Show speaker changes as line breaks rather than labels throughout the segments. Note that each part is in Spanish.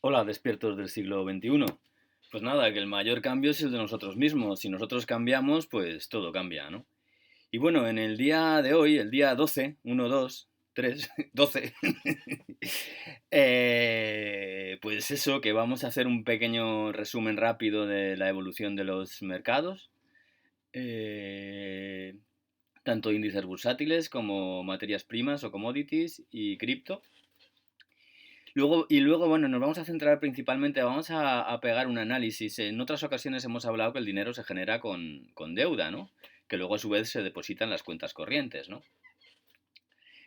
Hola, despiertos del siglo XXI. Pues nada, que el mayor cambio es el de nosotros mismos. Si nosotros cambiamos, pues todo cambia, ¿no? Y bueno, en el día de hoy, el día 12, 1, 2, 3, 12, pues eso, que vamos a hacer un pequeño resumen rápido de la evolución de los mercados, eh, tanto índices bursátiles como materias primas o commodities y cripto. Luego, bueno, nos vamos a centrar principalmente, vamos a pegar un análisis. En otras ocasiones hemos hablado que el dinero se genera con deuda, ¿no? Que luego a su vez se deposita en las cuentas corrientes, ¿no?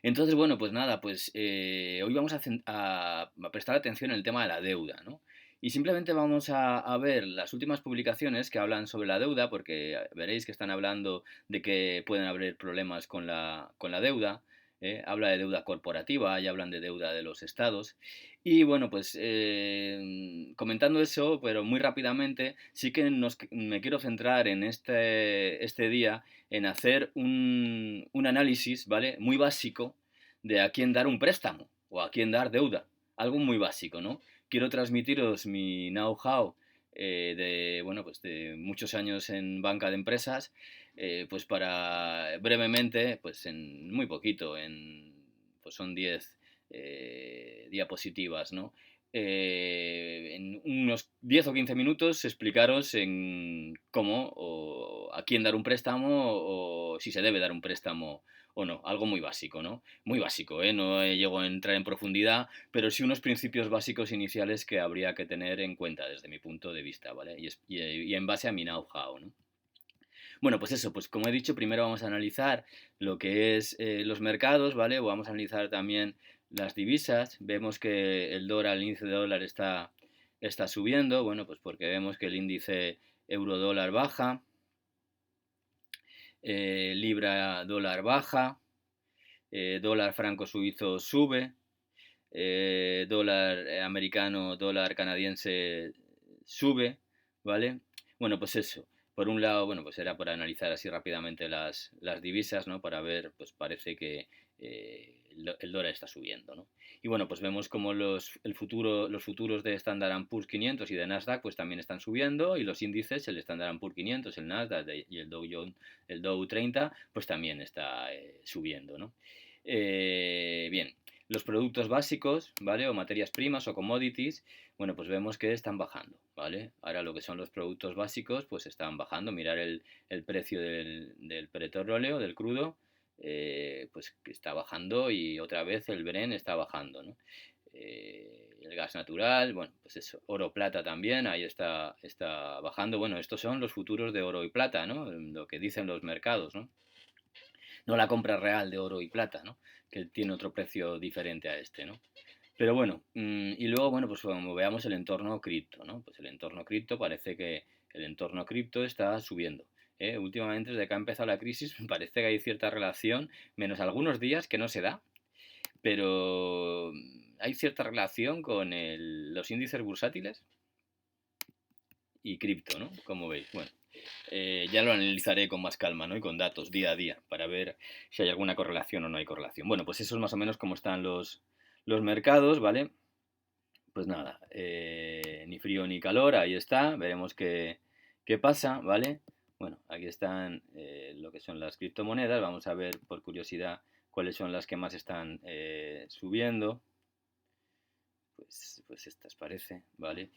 Entonces, bueno, pues nada, pues hoy vamos a prestar atención en el tema de la deuda, ¿no? Y simplemente vamos a ver las últimas publicaciones que hablan sobre la deuda, porque veréis que están hablando de que pueden haber problemas con la deuda. Habla de deuda corporativa y hablan de deuda de los estados. Y bueno, pues comentando eso, pero muy rápidamente, sí que me quiero centrar en este día en hacer un análisis, ¿vale? Muy básico de a quién dar un préstamo o a quién dar deuda. Algo muy básico, ¿no? Quiero transmitiros mi know-how bueno, pues de muchos años en banca de empresas, pues para brevemente, pues en muy poquito, pues son 10 diapositivas, ¿no? En unos 10 o 15 minutos explicaros en cómo o a quién dar un préstamo o si se debe dar un préstamo o no, algo muy básico, ¿no? Muy básico, ¿eh? No llego a entrar en profundidad, pero sí unos principios básicos iniciales que habría que tener en cuenta desde mi punto de vista, ¿vale? Y en base a mi know-how, ¿no? Bueno, pues eso, pues como he dicho, primero vamos a analizar lo que es los mercados, ¿vale? O vamos a analizar también las divisas. Vemos que el índice de dólar está subiendo, bueno, pues porque vemos que el índice euro-dólar baja, libra-dólar baja, dólar franco suizo sube, dólar americano, dólar canadiense sube, ¿vale? Bueno, pues eso. Por un lado, bueno, pues era para analizar así rápidamente las divisas, ¿no? Para ver, pues parece que el dólar está subiendo, ¿no? Y bueno, pues vemos como los futuros de Standard Poor's 500 y de Nasdaq pues también están subiendo y los índices, el Standard Poor's 500, el Nasdaq y el Dow Jones, el Dow 30, pues también está subiendo, ¿no? Bien, los productos básicos, ¿vale? O materias primas o commodities, bueno, pues vemos que están bajando, ¿vale? Ahora lo que son los productos básicos, pues están bajando. Mirar el precio del petróleo, del crudo, pues que está bajando y otra vez el Bren está bajando, ¿no? El gas natural, bueno, pues eso, oro plata también, ahí está bajando. Bueno, estos son los futuros de oro y plata, ¿no? Lo que dicen los mercados, ¿no? No la compra real de oro y plata, ¿no? Que tiene otro precio diferente a este, ¿no? Pero bueno, y luego, bueno, pues como veamos el entorno cripto, ¿no? Pues el entorno cripto parece que el entorno cripto está subiendo. Últimamente, desde que ha empezado la crisis, parece que hay cierta relación, menos algunos días que no se da, pero hay cierta relación con los índices bursátiles y cripto, ¿no? Como veis, bueno, ya lo analizaré con más calma, ¿no? Y con datos día a día para ver si hay alguna correlación o no hay correlación. Bueno, pues eso es más o menos como están los mercados, ¿vale? Pues nada, ni frío ni calor, ahí está, veremos qué pasa, ¿vale? Bueno, aquí están lo que son las criptomonedas, vamos a ver por curiosidad cuáles son las que más están subiendo, pues estas parece, ¿vale?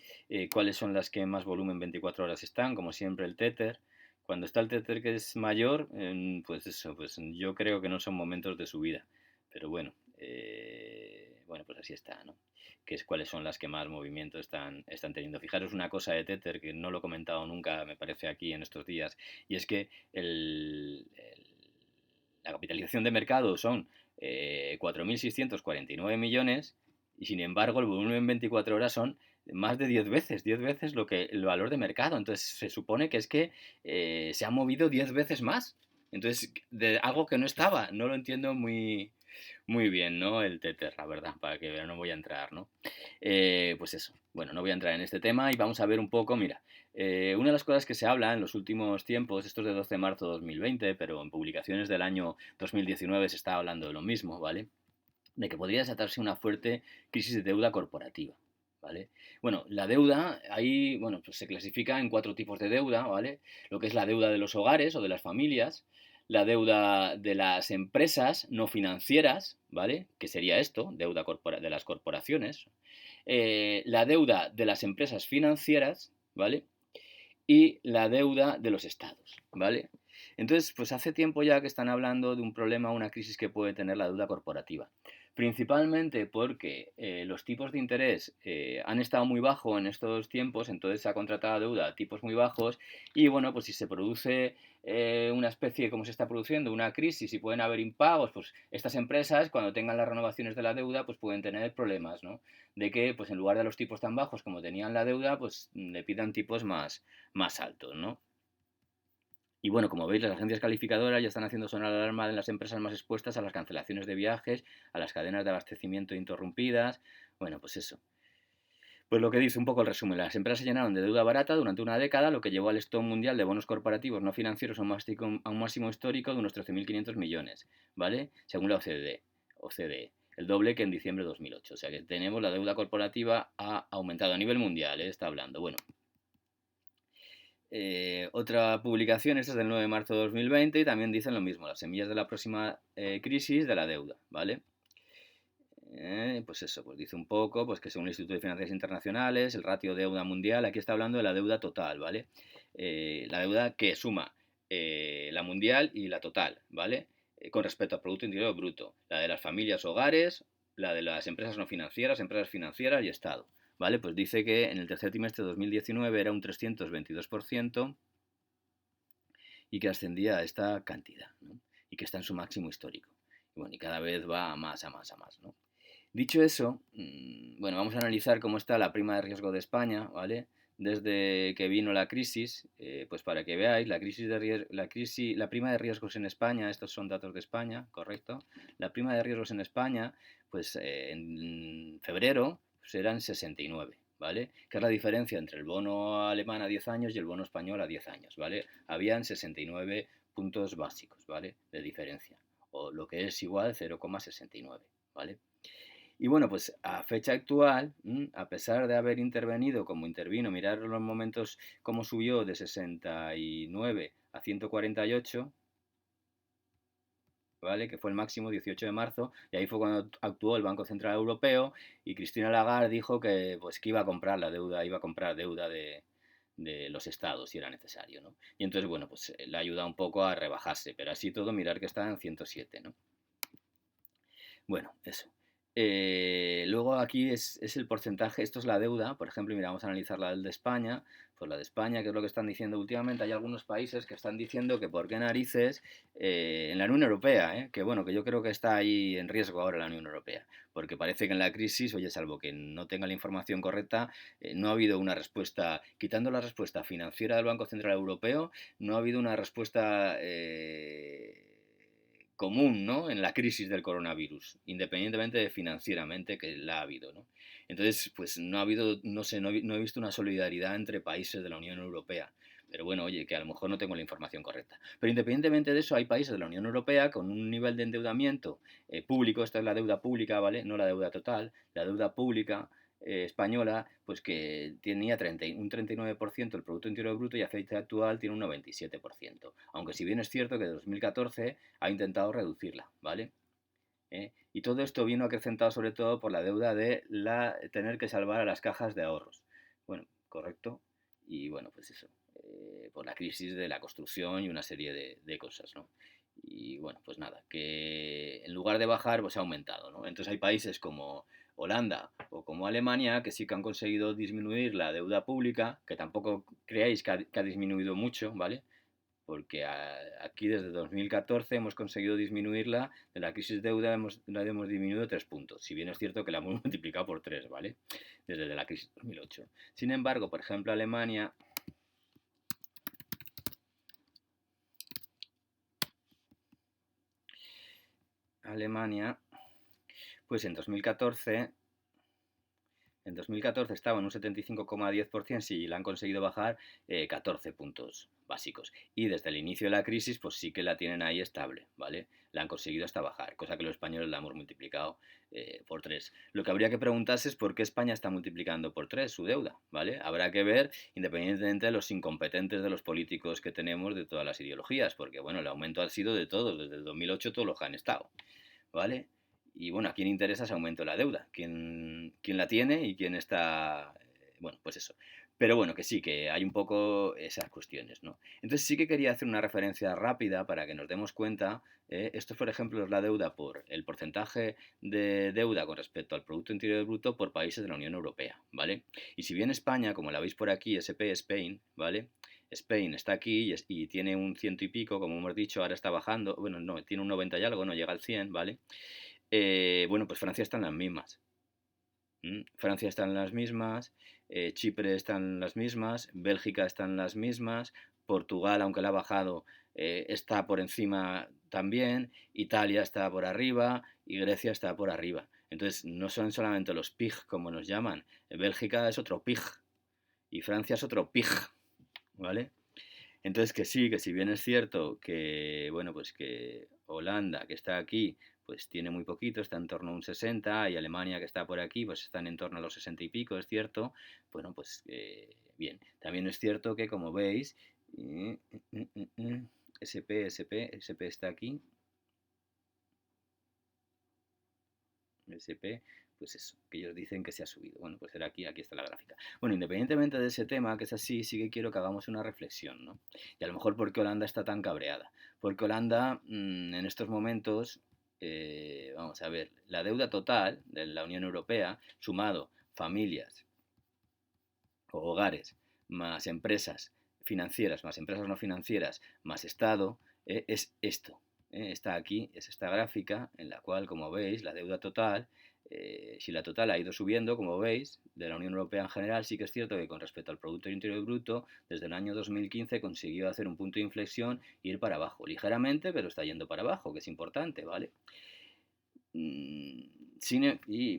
¿Cuáles son las que más volumen 24 horas están? Como siempre el Tether. Cuando está el Tether que es mayor, pues eso, pues yo creo que no son momentos de subida. Pero bueno, pues así está, ¿no? Que es cuáles son las que más movimiento están teniendo. Fijaros una cosa de Tether que no lo he comentado nunca, me parece, aquí en estos días, y es que la capitalización de mercado son 4.649 millones y sin embargo el volumen en 24 horas son más de 10 veces el valor de mercado. Entonces se supone que es que se ha movido 10 veces más. Entonces, de algo que no estaba, no lo entiendo muy bien, ¿no? El Tether, la verdad, para que vean, no voy a entrar, ¿no? Pues eso, bueno, no voy a entrar en este tema y vamos a ver un poco, mira, una de las cosas que se habla en los últimos tiempos, esto es de 12 de marzo de 2020, pero en publicaciones del año 2019 se está hablando de lo mismo, ¿vale? De que podría desatarse una fuerte crisis de deuda corporativa. ¿vale? Bueno, la deuda, ahí, bueno, pues se clasifica en 4 tipos de deuda, ¿vale? Lo que es la deuda de los hogares o de las familias, la deuda de las empresas no financieras, ¿vale? Que sería esto, deuda de las corporaciones, la deuda de las empresas financieras, ¿vale? Y la deuda de los estados, ¿vale? Entonces, pues hace tiempo ya que están hablando de un problema, una crisis que puede tener la deuda corporativa. Principalmente porque los tipos de interés han estado muy bajos en estos tiempos, entonces se ha contratado deuda a tipos muy bajos y bueno, pues si se produce una especie, como se está produciendo, una crisis y pueden haber impagos, pues estas empresas cuando tengan las renovaciones de la deuda pues pueden tener problemas, ¿no? De que pues en lugar de los tipos tan bajos como tenían la deuda, pues le pidan tipos más altos, ¿no? Y bueno, como veis, las agencias calificadoras ya están haciendo sonar la alarma en las empresas más expuestas a las cancelaciones de viajes, a las cadenas de abastecimiento interrumpidas. Bueno, pues eso. Pues lo que dice un poco el resumen, las empresas se llenaron de deuda barata durante una década, lo que llevó al stock mundial de bonos corporativos no financieros a un máximo histórico de unos 13.500 millones, ¿vale? Según la OCDE, el doble que en diciembre de 2008. O sea que tenemos la deuda corporativa ha aumentado a nivel mundial, está hablando. Bueno, otra publicación, esta es del 9 de marzo de 2020 y también dicen lo mismo, las semillas de la próxima crisis de la deuda, ¿vale? Pues eso, pues dice un poco, pues que según el Instituto de Finanzas Internacionales, el ratio de deuda mundial, aquí está hablando de la deuda total, ¿vale? La deuda que suma la mundial y la total, ¿vale? Con respecto al Producto Interior Bruto, la de las familias, hogares, la de las empresas financieras y Estado, ¿vale? Pues dice que en el tercer trimestre de 2019 era un 322% y que ascendía a esta cantidad, ¿no? Y que está en su máximo histórico. Y bueno, y cada vez va a más, a más, a más, ¿no? Dicho eso, bueno, vamos a analizar cómo está la prima de riesgo de España, ¿vale? Desde que vino la crisis, pues para que veáis, la prima de riesgos en España, estos son datos de España, correcto. La prima de riesgos en España, pues en febrero pues eran 69, ¿vale? Que es la diferencia entre el bono alemán a 10 años y el bono español a 10 años, ¿vale? Habían 69 puntos básicos, ¿vale? De diferencia, o lo que es igual 0,69, ¿vale? Y bueno, pues a fecha actual, a pesar de haber intervenido como intervino, mirar los momentos cómo subió de 69 a 148, ¿vale? Que fue el máximo 18 de marzo, y ahí fue cuando actuó el Banco Central Europeo y Cristina Lagarde dijo que, pues, que iba a comprar la deuda, iba a comprar deuda de los estados si era necesario, ¿no? Y entonces, bueno, pues le ayuda un poco a rebajarse, pero así todo mirar que está en 107, ¿no? Bueno, eso. Luego aquí es el porcentaje, esto es la deuda, por ejemplo, mira, vamos a analizar la de España, pues la de España, que es lo que están diciendo últimamente, hay algunos países que están diciendo que por qué narices en la Unión Europea, que bueno, que yo creo que está ahí en riesgo ahora la Unión Europea, porque parece que en la crisis, oye, salvo que no tenga la información correcta, no ha habido una respuesta, quitando la respuesta financiera del Banco Central Europeo, no ha habido una respuesta común, ¿no? En la crisis del coronavirus, independientemente de financieramente que la ha habido, ¿no? Entonces, pues no ha habido, no sé, no he visto una solidaridad entre países de la Unión Europea. Pero bueno, oye, que a lo mejor no tengo la información correcta. Pero independientemente de eso, hay países de la Unión Europea con un nivel de endeudamiento público, esta es la deuda pública, ¿vale? No la deuda total, la deuda pública española, pues que tenía un 39% del Producto Interior Bruto y a fecha actual tiene un 97%. Aunque si bien es cierto que de 2014 ha intentado reducirla, ¿vale? Y todo esto vino acrecentado sobre todo por la deuda de tener que salvar a las cajas de ahorros. Bueno, correcto. Y bueno, pues eso, por la crisis de la construcción y una serie de cosas, ¿no? Y bueno, pues nada, que en lugar de bajar, pues ha aumentado, ¿no? Entonces hay países como Holanda o como Alemania que sí que han conseguido disminuir la deuda pública, que tampoco creáis que ha disminuido mucho, ¿vale? Porque aquí desde 2014 hemos conseguido disminuirla, de la crisis de deuda la hemos disminuido 3 puntos, si bien es cierto que la hemos multiplicado por 3, ¿vale? Desde la crisis de 2008. Sin embargo, por ejemplo, Alemania, pues en 2014 En 2014 estaba en un 75,10%, sí, la han conseguido bajar 14 puntos básicos. Y desde el inicio de la crisis, pues sí que la tienen ahí estable, ¿vale? La han conseguido hasta bajar, cosa que los españoles la hemos multiplicado por 3. Lo que habría que preguntarse es por qué España está multiplicando por 3 su deuda, ¿vale? Habrá que ver, independientemente de los incompetentes de los políticos que tenemos de todas las ideologías, porque, bueno, el aumento ha sido de todos, desde el 2008 todos los que han estado, ¿vale? Y bueno, ¿a quién interesa ese aumento de la deuda? ¿Quién la tiene y quién está...? Bueno, pues eso. Pero bueno, que sí, que hay un poco esas cuestiones, ¿no? Entonces sí que quería hacer una referencia rápida para que nos demos cuenta. Esto, por ejemplo, es la deuda por el porcentaje de deuda con respecto al Producto Interior Bruto por países de la Unión Europea, ¿vale? Y si bien España, como la veis por aquí, SP Spain, ¿vale? Spain está aquí y tiene un ciento y pico, como hemos dicho, ahora está bajando, bueno, no, tiene un 90 y algo, no llega al 100, ¿vale? Bueno, pues Francia está en las mismas. Francia está en las mismas, Chipre está en las mismas, Bélgica está en las mismas, Portugal, aunque la ha bajado, está por encima también, Italia está por arriba y Grecia está por arriba. Entonces, no son solamente los PIG, como nos llaman. Bélgica es otro PIG y Francia es otro PIG, ¿vale? Entonces que sí, que si bien es cierto que, bueno, pues que Holanda, que está aquí, pues tiene muy poquito, está en torno a un 60, y Alemania, que está por aquí, pues están en torno a los 60 y pico, es cierto. Bueno, pues bien. También es cierto que, como veis, SP está aquí, SP, pues eso, que ellos dicen que se ha subido. Bueno, pues era aquí está la gráfica. Bueno, independientemente de ese tema, que es así, sí que quiero que hagamos una reflexión, ¿no? Y a lo mejor por qué Holanda está tan cabreada. Porque Holanda, en estos momentos, vamos a ver, la deuda total de la Unión Europea, sumado familias o hogares, más empresas financieras, más empresas no financieras, más Estado, es esto. Está aquí, es esta gráfica en la cual, como veis, la deuda total, si la total ha ido subiendo, como veis, de la Unión Europea en general, sí que es cierto que con respecto al Producto Interior Bruto, desde el año 2015 consiguió hacer un punto de inflexión e ir para abajo, ligeramente, pero está yendo para abajo, que es importante, ¿vale? Y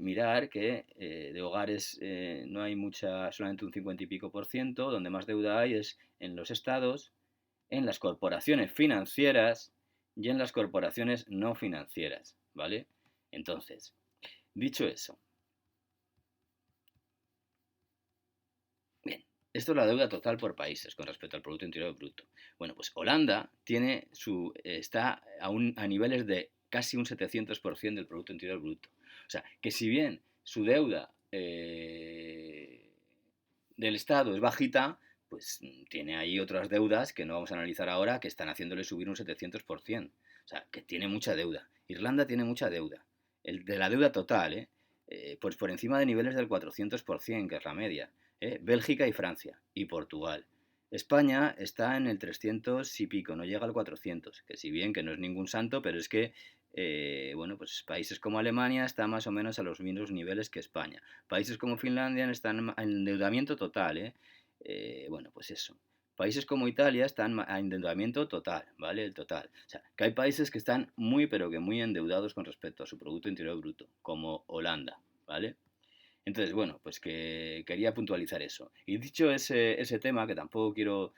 mirar que de hogares no hay mucha, solamente un 50 y pico por ciento, donde más deuda hay es en los estados, en las corporaciones financieras y en las corporaciones no financieras, ¿vale? Entonces, dicho eso, bien, esto es la deuda total por países con respecto al Producto Interior Bruto. Bueno, pues Holanda está a niveles de casi un 700% del Producto Interior Bruto. O sea, que si bien su deuda del Estado es bajita, pues tiene ahí otras deudas que no vamos a analizar ahora que están haciéndole subir un 700%. O sea, que tiene mucha deuda. Irlanda tiene mucha deuda. De la deuda total, pues por encima de niveles del 400%, que es la media. Bélgica y Francia y Portugal. España está en el 300 y pico, no llega al 400, que si bien que no es ningún santo, pero es que, bueno, pues países como Alemania están más o menos a los mismos niveles que España. Países como Finlandia están en endeudamiento total, ¿eh? Bueno, pues eso. Países como Italia están a endeudamiento total, ¿vale? El total. O sea, que hay países que están muy, pero que muy endeudados con respecto a su Producto Interior Bruto, como Holanda, ¿vale? Entonces, bueno, pues que quería puntualizar eso. Y dicho ese tema, que tampoco quiero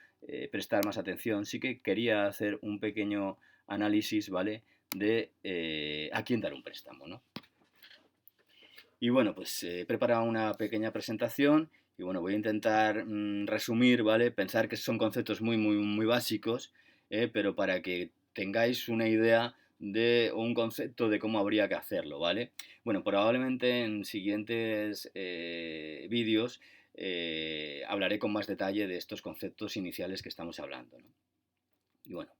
prestar más atención, sí que quería hacer un pequeño análisis, ¿vale? De a quién dar un préstamo, ¿no? Y bueno, pues he preparado una pequeña presentación y bueno, voy a intentar resumir, ¿vale? Pensar que son conceptos muy, muy, muy básicos, pero para que tengáis una idea de o un concepto de cómo habría que hacerlo, ¿vale? Bueno, probablemente en siguientes vídeos hablaré con más detalle de estos conceptos iniciales que estamos hablando, ¿no? Y bueno,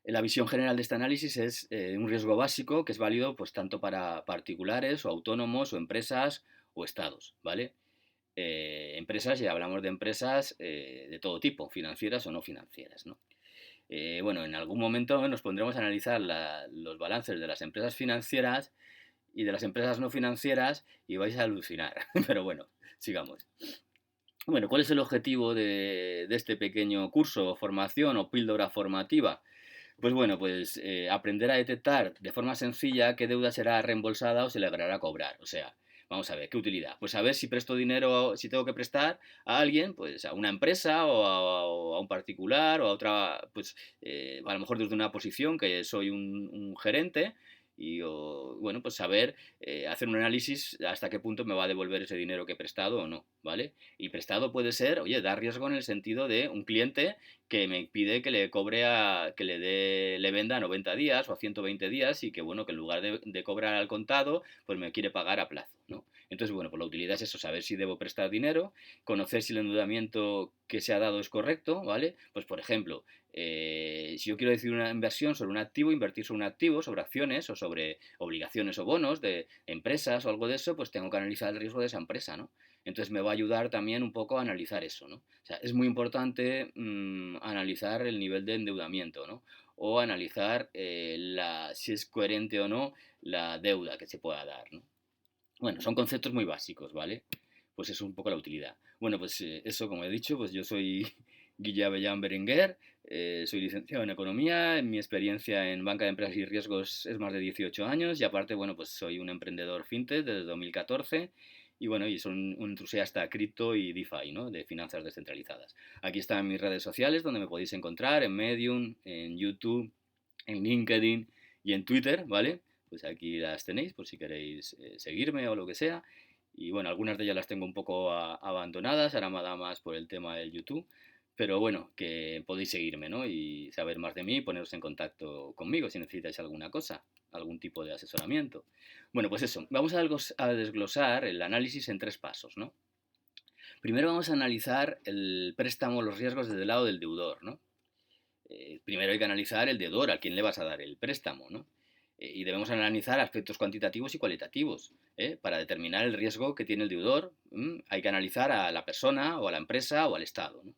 la visión general de este análisis es un riesgo básico que es válido pues tanto para particulares o autónomos o empresas o estados, ¿vale? Empresas, ya hablamos de empresas de todo tipo, financieras o no financieras, ¿no? Bueno, en algún momento nos pondremos a analizar los balances de las empresas financieras y de las empresas no financieras y vais a alucinar, pero bueno, sigamos. Bueno, ¿cuál es el objetivo de este pequeño curso o formación o píldora formativa? Pues bueno, pues aprender a detectar de forma sencilla qué deuda será reembolsada o se logrará cobrar. O sea, Vamos a ver, ¿qué utilidad? Pues a ver si presto dinero, si tengo que prestar a alguien, pues a una empresa o a un particular o a otra, pues a lo mejor desde una posición que soy un gerente y bueno, pues saber hacer un análisis hasta qué punto me va a devolver ese dinero que he prestado o no, ¿vale? Y prestado puede ser, oye, dar riesgo en el sentido de un cliente que me pide que le cobre que le venda a 90 días o a 120 días y que bueno, que en lugar de cobrar al contado, pues me quiere pagar a plazo, ¿no? Entonces, bueno, pues la utilidad es eso, saber si debo prestar dinero, conocer si el endeudamiento que se ha dado es correcto, ¿vale? Pues, por ejemplo, si yo quiero decir una inversión sobre un activo, invertir sobre un activo, sobre acciones o sobre obligaciones o bonos de empresas o algo de eso, pues tengo que analizar el riesgo de esa empresa, ¿no? Entonces me va a ayudar también un poco a analizar eso, ¿no? O sea, es muy importante analizar el nivel de endeudamiento, ¿no? O analizar si es coherente o no la deuda que se pueda dar, ¿no? Bueno, son conceptos muy básicos, ¿vale? Pues eso es un poco la utilidad. Bueno, pues eso, como he dicho, pues yo soy Guille Avellán Berenguer, soy licenciado en Economía, mi experiencia en banca de empresas y riesgos es más de 18 años y aparte, bueno, pues soy un emprendedor fintech desde 2014 y bueno, y soy un entusiasta cripto y DeFi, ¿no? De finanzas descentralizadas. Aquí están mis redes sociales donde me podéis encontrar, en Medium, en YouTube, en LinkedIn y en Twitter, ¿vale? Pues aquí las tenéis por si queréis seguirme o lo que sea. Y bueno, algunas de ellas las tengo un poco abandonadas, ahora me da más por el tema del YouTube. Pero bueno, que podéis seguirme, ¿no? Y saber más de mí y poneros en contacto conmigo si necesitáis alguna cosa, algún tipo de asesoramiento. Bueno, pues eso, vamos a desglosar el análisis en 3 pasos, ¿no? Primero vamos a analizar el préstamo, los riesgos desde el lado del deudor, ¿no? Primero hay que analizar el deudor, a quién le vas a dar el préstamo, ¿no? Y debemos analizar aspectos cuantitativos y cualitativos. Para determinar el riesgo que tiene el deudor, hay que analizar a la persona o a la empresa o al Estado, ¿no?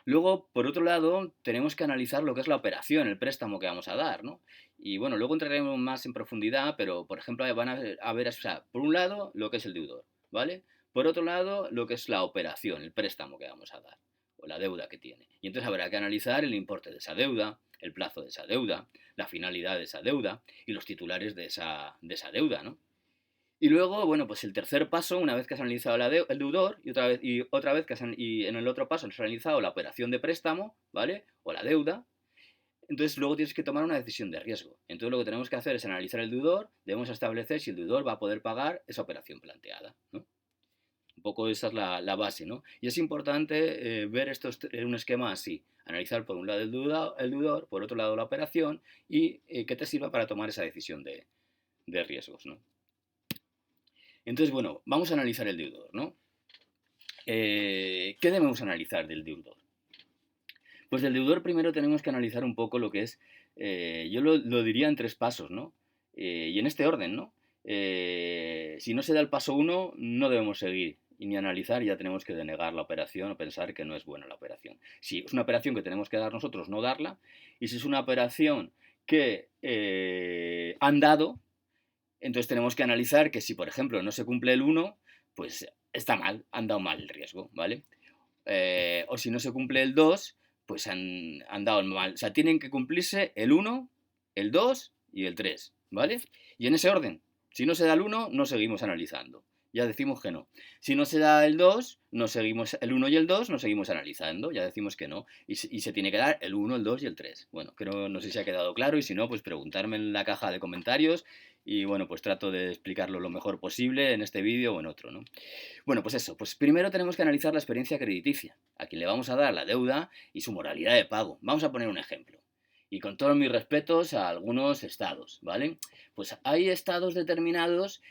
Luego, por otro lado, tenemos que analizar lo que es la operación, el préstamo que vamos a dar, ¿no? Y bueno, luego entraremos más en profundidad, pero por ejemplo van a ver, o sea, por un lado, lo que es el deudor, ¿vale? Por otro lado, lo que es la operación, el préstamo que vamos a dar, o la deuda que tiene. Y entonces habrá que analizar el importe de esa deuda, el plazo de esa deuda, la finalidad de esa deuda y los titulares de esa deuda, ¿no? Y luego, bueno, pues el tercer paso, una vez que has analizado el deudor y otra vez y en el otro paso has analizado la operación de préstamo, ¿vale? O la deuda, entonces luego tienes que tomar una decisión de riesgo. Entonces lo que tenemos que hacer es analizar el deudor, debemos establecer si el deudor va a poder pagar esa operación planteada, ¿no? Un poco esa es la base, ¿no? Y es importante ver esto en un esquema así. Analizar por un lado el deudor, por otro lado la operación y que te sirva para tomar esa decisión de riesgos, ¿no? Entonces, bueno, vamos a analizar el deudor, ¿no? ¿Qué debemos analizar del deudor? Pues del deudor primero tenemos que analizar un poco lo que es, yo lo diría en 3 pasos, ¿no? Y en este orden, ¿no? Si no se da el paso 1, no debemos seguir y ni analizar, ya tenemos que denegar la operación o pensar que no es buena la operación. Si es una operación que tenemos que dar nosotros, no darla. Y si es una operación que han dado, entonces tenemos que analizar que si, por ejemplo, no se cumple el 1, pues está mal, han dado mal el riesgo, ¿vale? O si no se cumple el 2, pues han dado mal. O sea, tienen que cumplirse el 1, el 2 y el 3, ¿vale? Y en ese orden. Si no se da el 1, no seguimos analizando. Ya decimos que no. Si no se da el 2, no seguimos el 1 y el 2, no seguimos analizando. Ya decimos que no. Y se tiene que dar el 1, el 2 y el 3. Bueno, no sé si ha quedado claro y si no, pues preguntarme en la caja de comentarios y bueno, pues trato de explicarlo lo mejor posible en este vídeo o en otro, ¿no? Bueno, pues eso, pues primero tenemos que analizar la experiencia crediticia, a quien le vamos a dar la deuda y su moralidad de pago. Vamos a poner un ejemplo. Y con todos mis respetos a algunos estados, ¿vale? Pues hay estados determinados,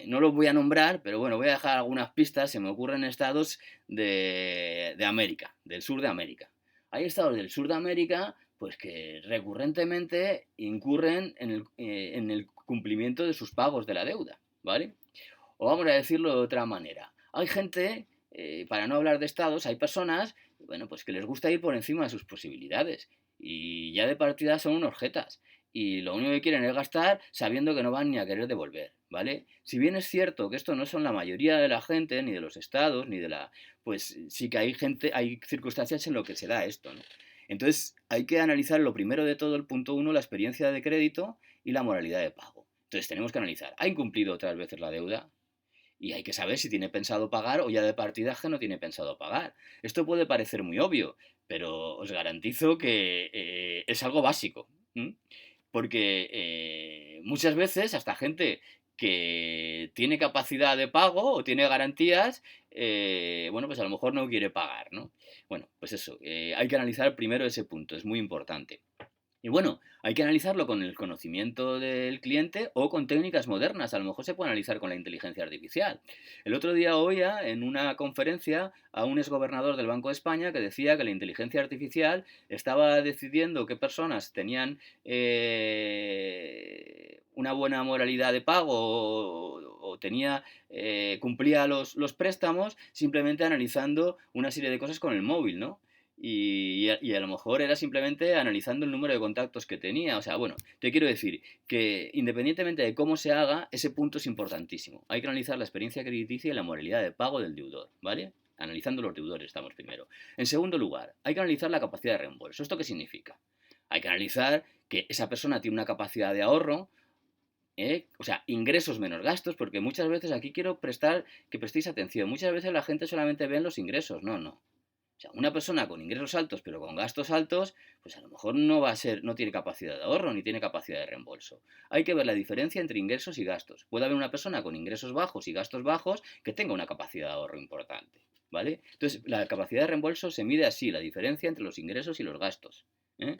no los voy a nombrar, pero bueno, voy a dejar algunas pistas, se me ocurren estados de América, del sur de América. Hay estados del sur de América pues que recurrentemente incurren en el cumplimiento de sus pagos de la deuda, ¿vale? O vamos a decirlo de otra manera. Hay gente, para no hablar de estados, hay personas, bueno, pues que les gusta ir por encima de sus posibilidades. Y ya de partida son unos jetas. Y lo único que quieren es gastar sabiendo que no van ni a querer devolver, ¿vale? Si bien es cierto que esto no son la mayoría de la gente, ni de los estados, ni de la... Pues sí que hay gente, hay circunstancias en lo que se da esto, ¿no? Entonces hay que analizar lo primero de todo, el punto 1, la experiencia de crédito y la moralidad de pago. Entonces tenemos que analizar, ¿ha incumplido otras veces la deuda? y hay que saber si tiene pensado pagar o ya de partida que no tiene pensado pagar. Esto puede parecer muy obvio, pero os garantizo que es algo básico. ¿M? Porque muchas veces hasta gente que tiene capacidad de pago o tiene garantías, bueno, pues a lo mejor no quiere pagar, ¿no? Bueno, pues eso, hay que analizar primero ese punto, es muy importante. Y bueno, hay que analizarlo con el conocimiento del cliente o con técnicas modernas. A lo mejor se puede analizar con la inteligencia artificial. El otro día oía en una conferencia a un exgobernador del Banco de España que decía que la inteligencia artificial estaba decidiendo qué personas tenían una buena moralidad de pago o tenía, cumplía los préstamos simplemente analizando una serie de cosas con el móvil, ¿no? Y a lo mejor era simplemente analizando el número de contactos que tenía. O sea, bueno, te quiero decir que independientemente de cómo se haga, ese punto es importantísimo. Hay que analizar la experiencia crediticia y la moralidad de pago del deudor, ¿vale? Analizando los deudores estamos primero. En segundo lugar, hay que analizar la capacidad de reembolso. ¿Esto qué significa? Hay que analizar que esa persona tiene una capacidad de ahorro, o sea, ingresos menos gastos, porque muchas veces aquí quiero que prestéis atención. Muchas veces la gente solamente ve los ingresos. No, no. O sea, una persona con ingresos altos pero con gastos altos, pues a lo mejor no va a ser, no tiene capacidad de ahorro ni tiene capacidad de reembolso. Hay que ver la diferencia entre ingresos y gastos. Puede haber una persona con ingresos bajos y gastos bajos que tenga una capacidad de ahorro importante, ¿vale? Entonces, la capacidad de reembolso se mide así, la diferencia entre los ingresos y los gastos. ¿Eh?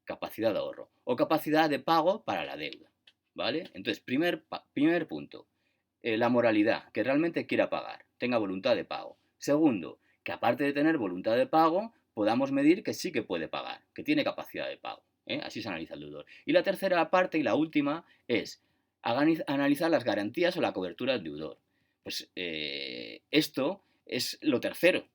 Capacidad de ahorro o capacidad de pago para la deuda, ¿vale? Entonces, primer punto, la moralidad, que realmente quiera pagar, tenga voluntad de pago. Segundo, que aparte de tener voluntad de pago, podamos medir que sí que puede pagar, que tiene capacidad de pago. Así se analiza el deudor. Y la tercera parte y la última es analizar las garantías o la cobertura del deudor. Pues esto es lo tercero.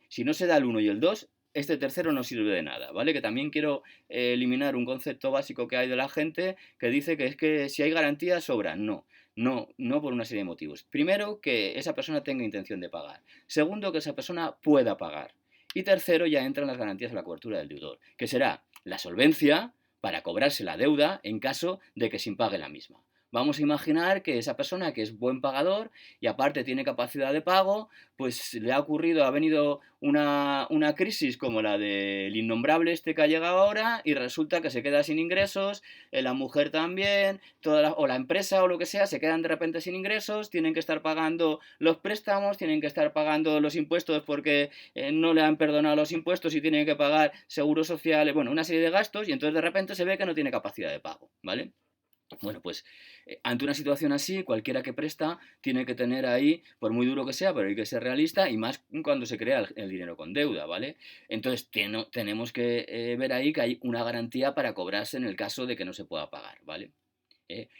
Si no se da el 1 y el 2, este tercero no sirve de nada, ¿vale? Que también quiero eliminar un concepto básico que hay de la gente que dice que es que si hay garantías sobran. No, no por una serie de motivos. Primero, que esa persona tenga intención de pagar. Segundo, que esa persona pueda pagar. Y tercero, ya entran las garantías de la cobertura del deudor, que será la solvencia para cobrarse la deuda en caso de que se impague la misma. Vamos a imaginar que esa persona que es buen pagador y aparte tiene capacidad de pago, pues le ha ocurrido, ha venido una crisis como la del innombrable este que ha llegado ahora y resulta que se queda sin ingresos, la mujer también, o la empresa o lo que sea, se quedan de repente sin ingresos, tienen que estar pagando los préstamos, tienen que estar pagando los impuestos porque no le han perdonado los impuestos y tienen que pagar seguros sociales, bueno, una serie de gastos y entonces de repente se ve que no tiene capacidad de pago, ¿vale? Bueno, pues ante una situación así, cualquiera que presta tiene que tener ahí, por muy duro que sea, pero hay que ser realista y más cuando se crea el dinero con deuda, ¿vale? Entonces tenemos que ver ahí que hay una garantía para cobrarse en el caso de que no se pueda pagar, ¿vale?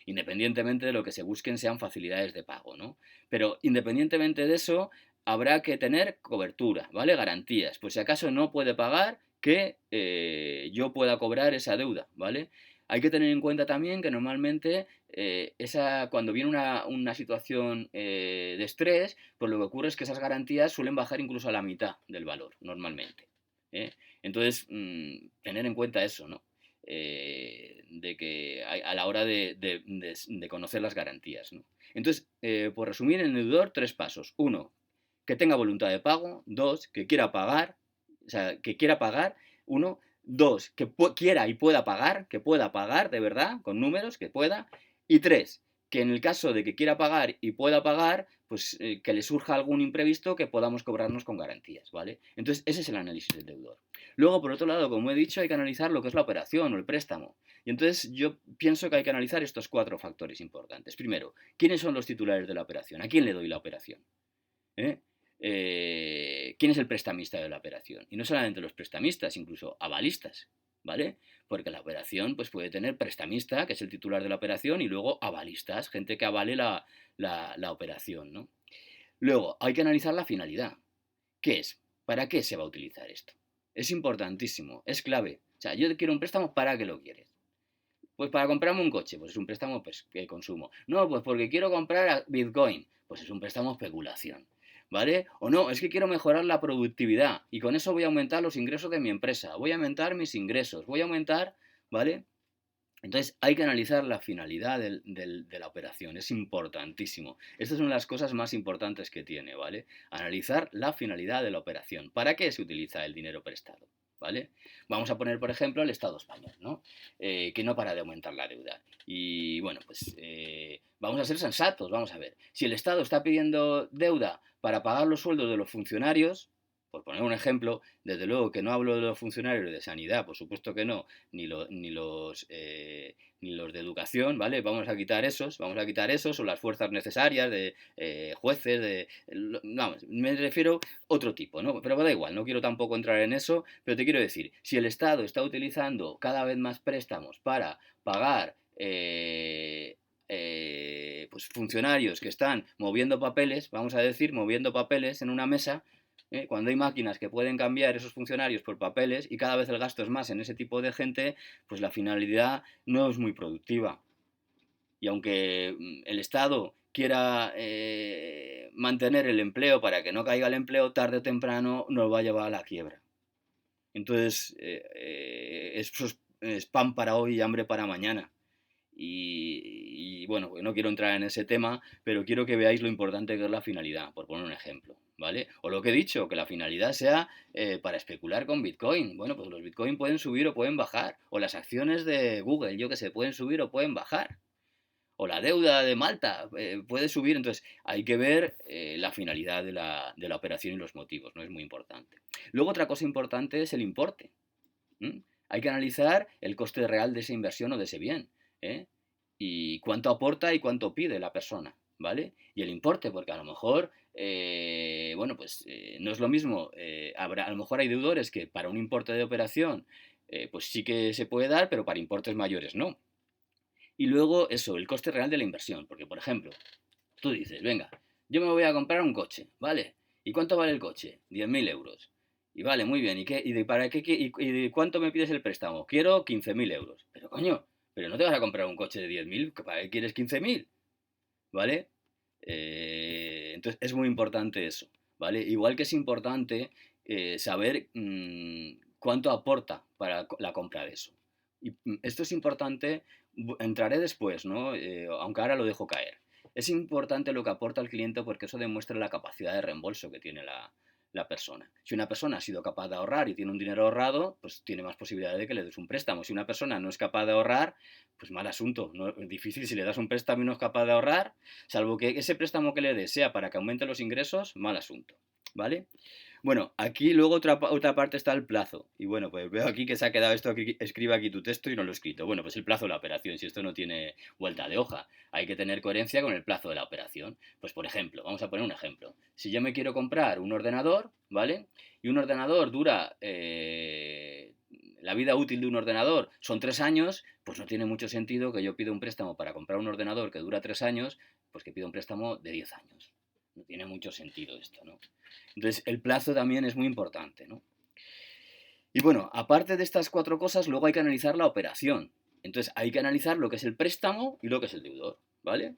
Independientemente de lo que se busquen sean facilidades de pago, ¿no? Pero independientemente de eso, habrá que tener cobertura, ¿vale? Garantías. Pues si acaso no puede pagar, que yo pueda cobrar esa deuda, ¿vale? Hay que tener en cuenta también que normalmente cuando viene una situación de estrés, pues lo que ocurre es que esas garantías suelen bajar incluso a la mitad del valor, normalmente. ¿eh? Entonces, tener en cuenta eso, ¿no? De que a la hora de conocer las garantías, ¿no? Entonces, por resumir, en el deudor, 3 pasos. 1, que tenga voluntad de pago. 2, que quiera pagar. O sea, que quiera pagar. 1. 2, que quiera y pueda pagar, que pueda pagar de verdad, con números, que pueda. Y 3, que en el caso de que quiera pagar y pueda pagar, pues que le surja algún imprevisto que podamos cobrarnos con garantías, ¿vale? Entonces, ese es el análisis del deudor. Luego, por otro lado, como he dicho, hay que analizar lo que es la operación o el préstamo. Y entonces yo pienso que hay que analizar estos 4 factores importantes. Primero, ¿quiénes son los titulares de la operación? ¿A quién le doy la operación? ¿Eh? ¿Quién es el prestamista de la operación? Y no solamente los prestamistas, incluso avalistas, ¿vale? Porque la operación pues, puede tener prestamista, que es el titular de la operación, y luego avalistas, gente que avale la operación, ¿no? Luego, hay que analizar la finalidad. ¿Qué es? ¿Para qué se va a utilizar esto? Es importantísimo, es clave. O sea, yo quiero un préstamo, ¿para qué lo quieres? Pues para comprarme un coche, pues es un préstamo de consumo. No, pues porque quiero comprar Bitcoin, pues es un préstamo especulación. ¿Vale? O no, es que quiero mejorar la productividad y con eso voy a aumentar los ingresos de mi empresa, voy a aumentar mis ingresos, voy a aumentar, ¿vale? Entonces hay que analizar la finalidad de la operación, es importantísimo. Estas son las cosas más importantes que tiene, ¿vale? Analizar la finalidad de la operación. ¿Para qué se utiliza el dinero prestado? ¿Vale? Vamos a poner, por ejemplo, el Estado español, ¿no? Que no para de aumentar la deuda. Y bueno, pues vamos a ser sensatos, vamos a ver. Si el Estado está pidiendo deuda para pagar los sueldos de los funcionarios, por poner un ejemplo, desde luego que no hablo de los funcionarios de sanidad, por supuesto que no, ni los de educación, ¿vale? Vamos a quitar esos o las fuerzas necesarias de jueces, vamos, me refiero a otro tipo, ¿no? Pero da igual, no quiero tampoco entrar en eso, pero te quiero decir, si el Estado está utilizando cada vez más préstamos para pagar pues funcionarios que están moviendo papeles, vamos a decir, moviendo papeles en una mesa, cuando hay máquinas que pueden cambiar esos funcionarios por papeles y cada vez el gasto es más en ese tipo de gente, pues la finalidad no es muy productiva. Y aunque el Estado quiera mantener el empleo para que no caiga el empleo, tarde o temprano nos va a llevar a la quiebra. Entonces, eso es pan para hoy y hambre para mañana. Bueno, no quiero entrar en ese tema, pero quiero que veáis lo importante que es la finalidad, por poner un ejemplo, ¿vale? O lo que he dicho, que la finalidad sea para especular con Bitcoin. Bueno, pues los Bitcoin pueden subir o pueden bajar, o las acciones de Google, yo que sé, pueden subir o pueden bajar. O la deuda de Malta puede subir, entonces hay que ver la finalidad de la operación y los motivos, ¿no? Es muy importante. Luego otra cosa importante es el importe. ¿M? Hay que analizar el coste real de esa inversión o de ese bien. ¿Eh? Y cuánto aporta y cuánto pide la persona, ¿vale? Y el importe, porque a lo mejor, bueno, pues no es lo mismo, a lo mejor hay deudores que para un importe de operación, pues sí que se puede dar, pero para importes mayores no. Y luego eso, el coste real de la inversión, porque por ejemplo, tú dices, venga, yo me voy a comprar un coche, ¿vale? ¿Y cuánto vale el coche? 10.000 euros. Y vale, muy bien. ¿Y de cuánto me pides el préstamo? Quiero 15.000 euros. Pero coño, pero no te vas a comprar un coche de 10.000, ¿para qué quieres 15.000? ¿Vale? Entonces es muy importante eso, ¿vale? Igual que es importante saber cuánto aporta para la compra de eso. Y esto es importante, entraré después, ¿no? Aunque ahora lo dejo caer. Es importante lo que aporta el cliente porque eso demuestra la capacidad de reembolso que tiene la persona. Si una persona ha sido capaz de ahorrar y tiene un dinero ahorrado, pues tiene más posibilidades de que le des un préstamo. Si una persona no es capaz de ahorrar, pues mal asunto. No, es difícil si le das un préstamo y no es capaz de ahorrar, salvo que ese préstamo que le des sea para que aumente los ingresos, mal asunto. ¿Vale? Bueno, aquí luego otra parte está el plazo. Y bueno, pues veo aquí que se ha quedado esto, aquí, escribe aquí tu texto y no lo he escrito. Bueno, pues el plazo de la operación, si esto no tiene vuelta de hoja, hay que tener coherencia con el plazo de la operación. Pues por ejemplo, vamos a poner un ejemplo. Si yo me quiero comprar un ordenador, ¿vale? Y un ordenador dura, la vida útil de un ordenador son 3 años, pues no tiene mucho sentido que yo pida un préstamo para comprar un ordenador que dura 3 años, pues que pida un préstamo de 10 años. No tiene mucho sentido esto, ¿no? Entonces, el plazo también es muy importante, ¿no? Y bueno, aparte de estas cuatro cosas, luego hay que analizar la operación. Entonces, hay que analizar lo que es el préstamo y lo que es el deudor, ¿vale?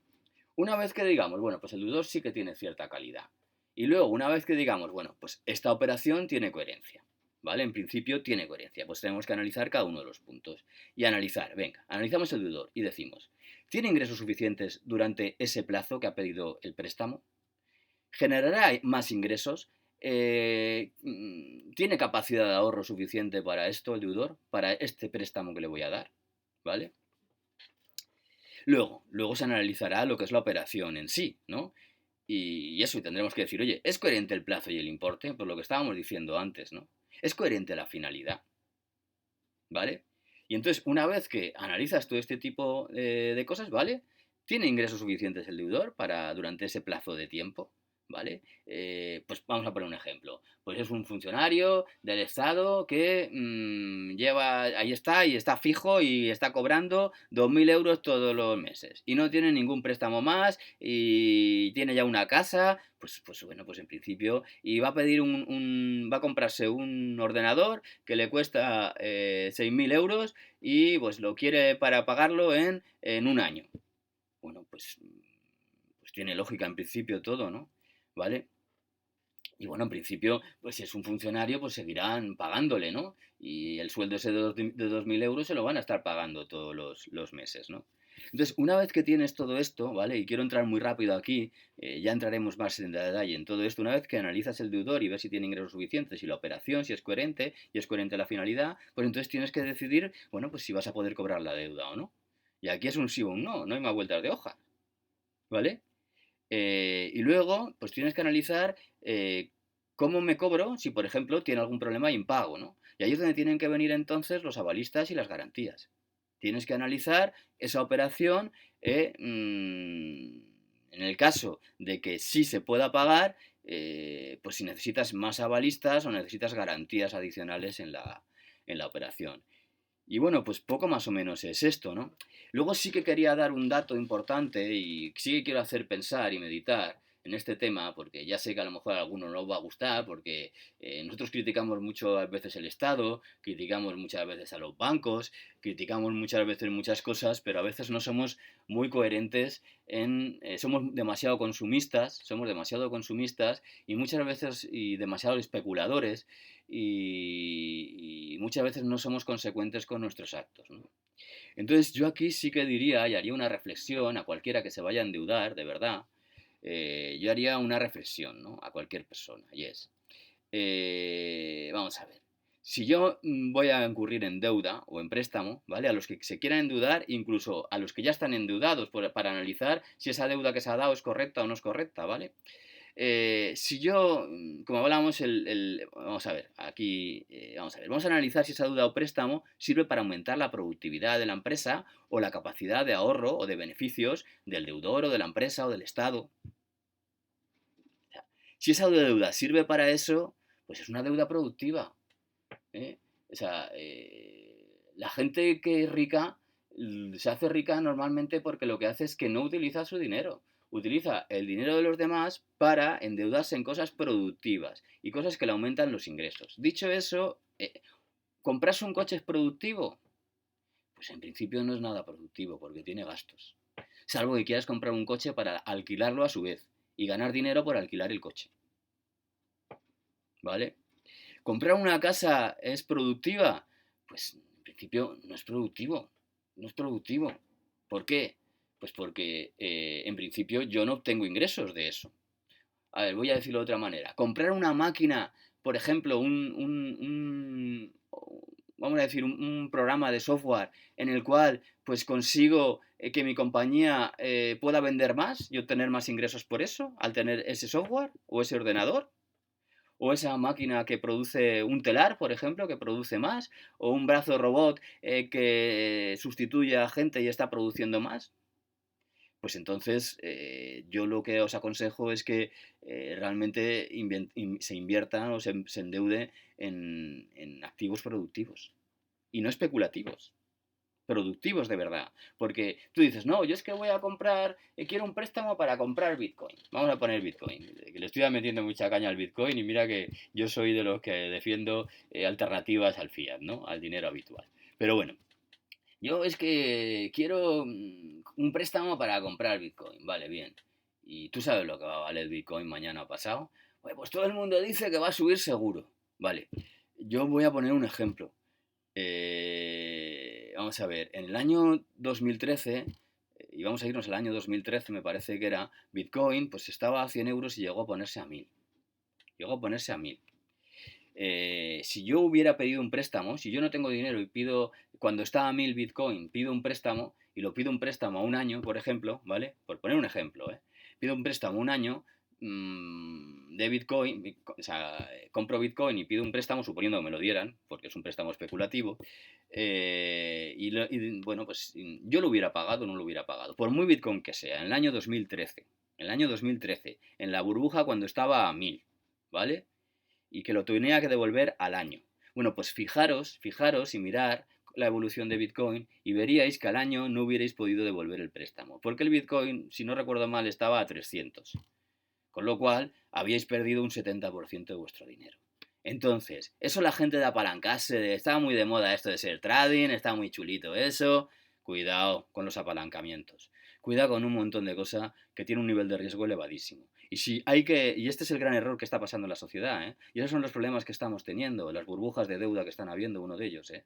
Una vez que digamos, bueno, pues el deudor sí que tiene cierta calidad. Y luego, una vez que digamos, bueno, pues esta operación tiene coherencia, ¿vale? En principio tiene coherencia. Pues tenemos que analizar cada uno de los puntos. Y analizar, venga, analizamos el deudor y decimos, ¿tiene ingresos suficientes durante ese plazo que ha pedido el préstamo? ¿Generará más ingresos? ¿Tiene capacidad de ahorro suficiente para esto el deudor? Para este préstamo que le voy a dar, ¿vale? Luego se analizará lo que es la operación en sí, ¿no? Y eso, y tendremos que decir, oye, ¿es coherente el plazo y el importe? Por lo que estábamos diciendo antes, ¿no? ¿Es coherente la finalidad? ¿Vale? Y entonces, una vez que analizas todo este tipo de cosas, ¿vale? ¿Tiene ingresos suficientes el deudor para durante ese plazo de tiempo? ¿Vale? Pues vamos a poner un ejemplo. Pues es un funcionario del Estado que ahí está y está fijo y está cobrando 2.000 euros todos los meses y no tiene ningún préstamo más y tiene ya una casa, pues bueno, pues en principio y va a pedir va a comprarse un ordenador que le cuesta 6.000 euros y pues lo quiere para pagarlo en un año. Bueno, pues tiene lógica en principio todo, ¿no? ¿Vale? Y bueno, en principio, pues si es un funcionario, pues seguirán pagándole, ¿no? Y el sueldo ese de 2.000 euros se lo van a estar pagando todos los meses, ¿no? Entonces, una vez que tienes todo esto, ¿vale? Y quiero entrar muy rápido aquí, ya entraremos más en detalle en todo esto. Una vez que analizas el deudor y ves si tiene ingresos suficientes, si la operación, si es coherente y es coherente la finalidad, pues entonces tienes que decidir, bueno, pues si vas a poder cobrar la deuda o no. Y aquí es un sí o un no, no hay más vueltas de hoja, ¿vale? Y luego, pues tienes que analizar cómo me cobro si, por ejemplo, tiene algún problema de impago, ¿no? Y ahí es donde tienen que venir entonces los avalistas y las garantías. Tienes que analizar esa operación en el caso de que sí se pueda pagar, pues si necesitas más avalistas o necesitas garantías adicionales en la operación. Y bueno, pues poco más o menos es esto, ¿no? Luego sí que quería dar un dato importante y sí que quiero hacer pensar y meditar en este tema, porque ya sé que a lo mejor a alguno no va a gustar, porque nosotros criticamos mucho a veces el Estado, criticamos muchas veces a los bancos, criticamos muchas veces muchas cosas, pero a veces no somos muy coherentes somos demasiado consumistas y muchas veces y demasiado especuladores y muchas veces no somos consecuentes con nuestros actos, ¿no? Entonces yo aquí sí que diría y haría una reflexión a cualquiera que se vaya a endeudar, de verdad, yo haría una reflexión, ¿no? A cualquier persona, y es, vamos a ver, si yo voy a incurrir en deuda o en préstamo, ¿vale? A los que se quieran endeudar, incluso a los que ya están endeudados, para analizar si esa deuda que se ha dado es correcta o no es correcta, ¿vale? Si yo, como hablábamos, vamos a ver, aquí, vamos a ver, vamos a analizar si esa deuda o préstamo sirve para aumentar la productividad de la empresa o la capacidad de ahorro o de beneficios del deudor o de la empresa o del Estado. O sea, si esa deuda sirve para eso, pues es una deuda productiva, ¿eh? O sea, la gente que es rica se hace rica normalmente porque lo que hace es que no utiliza su dinero. Utiliza el dinero de los demás para endeudarse en cosas productivas y cosas que le aumentan los ingresos. Dicho eso, ¿comprarse un coche es productivo? Pues en principio no es nada productivo porque tiene gastos. Salvo que quieras comprar un coche para alquilarlo a su vez y ganar dinero por alquilar el coche. ¿Vale? ¿Comprar una casa es productiva? Pues en principio no es productivo. No es productivo. ¿Por qué? Pues porque en principio yo no obtengo ingresos de eso. A ver, voy a decirlo de otra manera. Comprar una máquina, por ejemplo, vamos a decir, un programa de software en el cual pues consigo que mi compañía pueda vender más y obtener más ingresos por eso, al tener ese software o ese ordenador o esa máquina que produce un telar, por ejemplo, que produce más, o un brazo robot que sustituye a gente y está produciendo más, pues entonces yo lo que os aconsejo es que realmente se invierta o se endeude en activos productivos y no especulativos productivos de verdad. Porque tú dices, no, yo es que voy a comprar, quiero un préstamo para comprar Bitcoin. Vamos a poner Bitcoin. Que le estoy metiendo mucha caña al Bitcoin y mira que yo soy de los que defiendo alternativas al fiat, ¿no? Al dinero habitual. Pero bueno, yo es que quiero un préstamo para comprar Bitcoin. Vale, bien. ¿Y tú sabes lo que va a valer Bitcoin mañana o pasado? Pues todo el mundo dice que va a subir seguro. Vale. Yo voy a poner un ejemplo. Vamos a ver, en el año 2013, y vamos a irnos al año 2013, me parece que era, Bitcoin, pues estaba a 100 euros y llegó a ponerse a 1000. Llegó a ponerse a 1000. Si yo hubiera pedido un préstamo, si yo no tengo dinero y pido, cuando está a 1000 Bitcoin, pido un préstamo, y lo pido un préstamo a un año, por ejemplo, ¿vale? Por poner un ejemplo, ¿eh? Pido un préstamo un año de Bitcoin, o sea, compro Bitcoin y pido un préstamo, suponiendo que me lo dieran, porque es un préstamo especulativo, bueno, pues yo lo hubiera pagado o no lo hubiera pagado, por muy Bitcoin que sea, en el año 2013, en la burbuja cuando estaba a 1000, ¿vale? Y que lo tenía que devolver al año. Bueno, pues fijaros y mirar la evolución de Bitcoin y veríais que al año no hubierais podido devolver el préstamo, porque el Bitcoin, si no recuerdo mal, estaba a 300, con lo cual habíais perdido un 70% de vuestro dinero. Entonces, eso la gente de apalancarse, estaba muy de moda esto de ser trading, está muy chulito eso, cuidado con los apalancamientos, cuidado con un montón de cosas que tienen un nivel de riesgo elevadísimo. Y este es el gran error que está pasando en la sociedad, ¿eh? Y esos son los problemas que estamos teniendo, las burbujas de deuda que están habiendo, uno de ellos, ¿eh?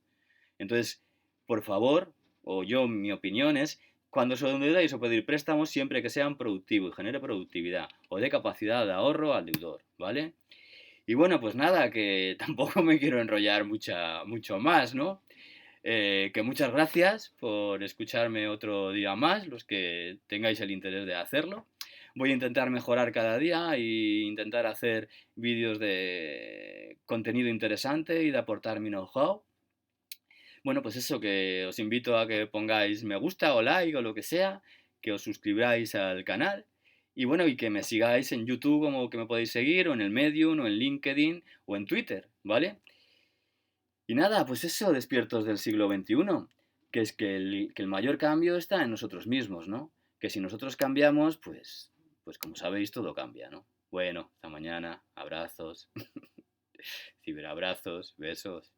Entonces, por favor, mi opinión es, cuando os endeudáis o pedir préstamos, siempre que sean productivos y genere productividad, o de capacidad de ahorro al deudor, ¿vale? Y bueno, pues nada, que tampoco me quiero enrollar mucho más, ¿no? Que muchas gracias por escucharme otro día más, los que tengáis el interés de hacerlo. Voy a intentar mejorar cada día e intentar hacer vídeos de contenido interesante y de aportar mi know-how. Bueno, pues eso, que os invito a que pongáis me gusta o like o lo que sea, que os suscribáis al canal y bueno, y que me sigáis en YouTube como que me podéis seguir, o en el Medium, o en LinkedIn, o en Twitter, ¿vale? Y nada, pues eso, despiertos del siglo XXI, que es que el mayor cambio está en nosotros mismos, ¿no? Que si nosotros cambiamos, pues como sabéis, todo cambia, ¿no? Bueno, hasta mañana, abrazos, ciberabrazos, besos.